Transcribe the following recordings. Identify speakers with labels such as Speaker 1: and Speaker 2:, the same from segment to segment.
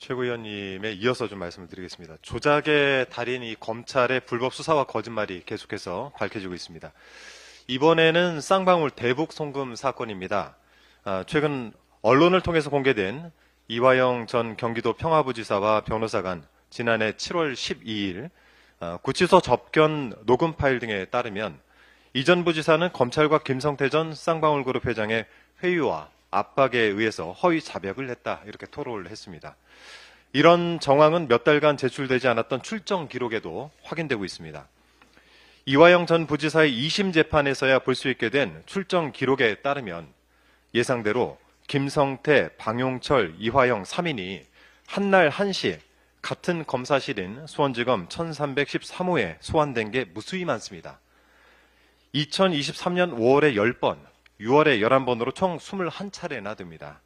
Speaker 1: 최고위원님에 이어서 좀 말씀을 드리겠습니다. 조작의 달인이 검찰의 불법 수사와 거짓말이 계속해서 밝혀지고 있습니다. 이번에는 쌍방울 대북 송금 사건입니다. 최근 언론을 통해서 공개된 이화영 전 경기도 평화부지사와 변호사 간 지난해 7월 12일 구치소 접견 녹음 파일 등에 따르면 이 전 부지사는 검찰과 김성태 전 쌍방울그룹 회장의 회유와 압박에 의해서 허위 자백을 했다, 이렇게 토로를 했습니다. 이런 정황은 몇 달간 제출되지 않았던 출정 기록에도 확인되고 있습니다. 이화영 전 부지사의 2심 재판에서야 볼 수 있게 된 출정 기록에 따르면 예상대로 김성태, 방용철, 이화영 3인이 한날 한시 같은 검사실인 수원지검 1313호에 소환된 게 무수히 많습니다. 2023년 5월에 10번, 6월에 11번으로 총 21차례나 됩니다.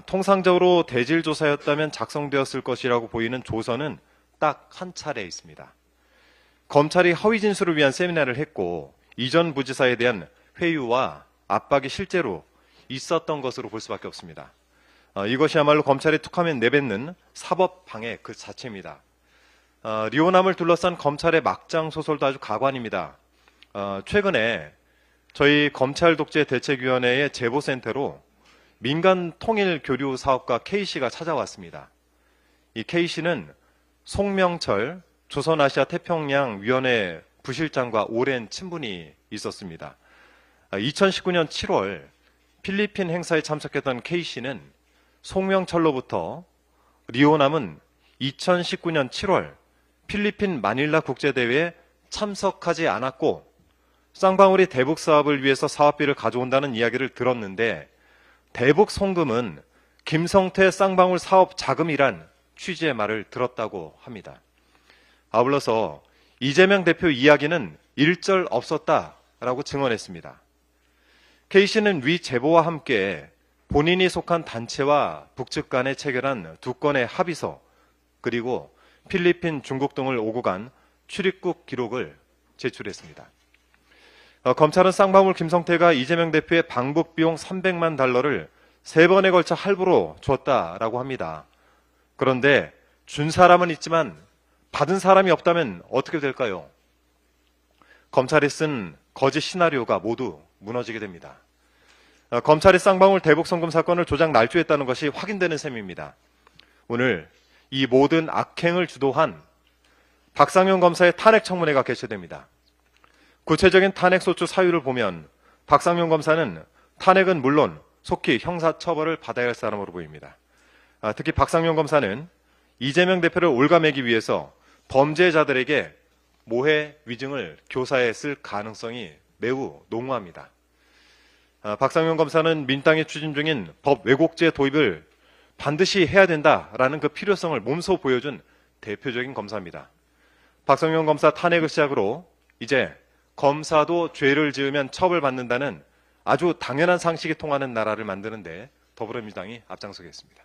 Speaker 1: 통상적으로 대질 조사였다면 작성되었을 것이라고 보이는 조서는 딱 한 차례 있습니다. 검찰이 허위 진술을 위한 세미나를 했고 이전 부지사에 대한 회유와 압박이 실제로 있었던 것으로 볼 수밖에 없습니다. 이것이야말로 검찰이 툭하면 내뱉는 사법 방해 그 자체입니다. 리오남을 둘러싼 검찰의 막장 소설도 아주 가관입니다. 최근에 저희 검찰독재대책위원회의 제보센터로 민간 통일 교류 사업가 K씨가 찾아왔습니다. 이 K씨는 송명철 조선아시아태평양위원회 부실장과 오랜 친분이 있었습니다. 2019년 7월 필리핀 행사에 참석했던 K씨는 송명철로부터 리오남은 2019년 7월 필리핀 마닐라 국제대회에 참석하지 않았고 쌍방울이 대북 사업을 위해서 사업비를 가져온다는 이야기를 들었는데 대북 송금은 김성태 쌍방울 사업 자금이란 취지의 말을 들었다고 합니다. 아울러서 이재명 대표 이야기는 일절 없었다라고 증언했습니다. K씨는 위 제보와 함께 본인이 속한 단체와 북측 간에 체결한 2건의 합의서 그리고 필리핀, 중국 등을 오고 간 출입국 기록을 제출했습니다. 검찰은 쌍방울 김성태가 이재명 대표의 방북 비용 300만 달러를 3번에 걸쳐 할부로 줬다라고 합니다. 그런데 준 사람은 있지만 받은 사람이 없다면 어떻게 될까요? 검찰이 쓴 거짓 시나리오가 모두 무너지게 됩니다. 검찰이 쌍방울 대북 송금 사건을 조작 날조했다는 것이 확인되는 셈입니다. 오늘 이 모든 악행을 주도한 박상현 검사의 탄핵 청문회가 개최됩니다. 구체적인 탄핵 소추 사유를 보면 박상현 검사는 탄핵은 물론 속히 형사처벌을 받아야 할 사람으로 보입니다. 특히 박상현 검사는 이재명 대표를 올가매기 위해서 범죄자들에게 모해 위증을 교사했을 가능성이 매우 농후합니다. 박상현 검사는 민당이 추진 중인 법 왜곡죄 도입을 반드시 해야 된다라는 그 필요성을 몸소 보여준 대표적인 검사입니다. 박상현 검사 탄핵을 시작으로 이제 검사도 죄를 지으면 처벌받는다는 아주 당연한 상식이 통하는 나라를 만드는데 더불어민주당이 앞장서겠습니다.